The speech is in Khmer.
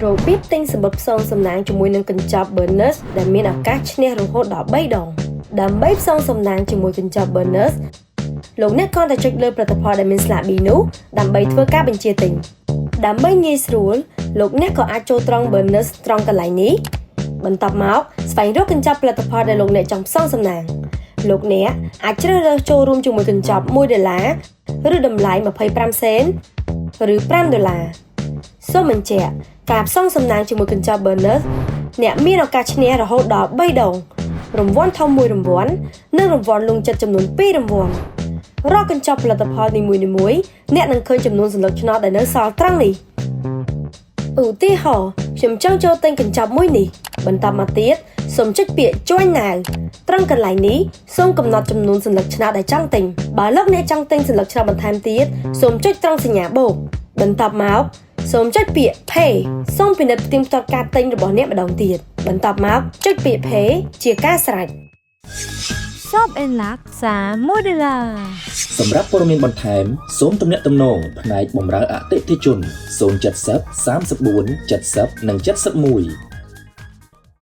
Robit ទិញសម្បត្តិផ្សងសំណាងជាមួយនឹងកញ្ចប់ bonus ដែលមានឱកាសឈ្នះរហូតដល់3ដងដើម្បីផ្សងសំណាងជាមួយកញ្ចប់ bonus លោកអ្នកគ្រាន់តែចុចលើផលិតផលដែលមានស្លាក B នោះដើម្បីធ្វើការបញ្ជាទិញដើម្បីងាយស្រួលលោកអ្នកក៏អាចចូលត្រង់ bonus ត្រង់កន្លែងនេះបន្ទាប់មកស្វែងរកកញ្ចប់ផលិតផលដែលលោកអ្នកចង់ផ្សងសំណាងលោកអ្នកអាចជ្រើសរើសចូលរួមជាមួយកញ្ចប់$1ឬតម្លៃ25សេនឬ$5សូមបញ្ជាក់ការផ្សងសំណាងជាមួយកញ្ចប់ bonus អ្នកមានឱកាសឈ្នះរហូតដល់3ដងរង្វាន់ធំ1រង្វាន់និងរង្វាន់លុងចិត្តចំនួន2រង្វាន់រាល់កញ្ចប់ផលិតផលនីមួយៗអ្នកនឹងឃើញចំនួនសន្លឹកឆ្នោតដែលនៅសល់ត្រង់នេះឧទាហរណ៍ខ្ញុំចង់ចូលទិញកញ្ចប់មួយនេះបន្តមកទៀតសូមចុចពាក្យ Join Now ត្រង់កន្លែងនេះសូមកំណត់ចំនួនសន្លឹកឆ្នោតដែលចង់ទិញបើលោកអ្នកចង់ទិញសន្លឹកឆ្នោតបន្ថែមទៀតសូមចុចត្រង់សញ្ញាបូកបន្តមកសូមចុចពាក្យ Pay សូមពិនិត្យផ្ទៀងផ្ទាត់ការទិញរបស់អ្នកម្ដងទៀតបន្តមកចុចពាក្យ Pay ជាការស្រេច Shop and Luck $3សម្រាប់ព័ត៌មានបន្ថែមសូមទំនាក់ទំនងផ្នែកបម្រើអតិថិជន070 34 70 និង 71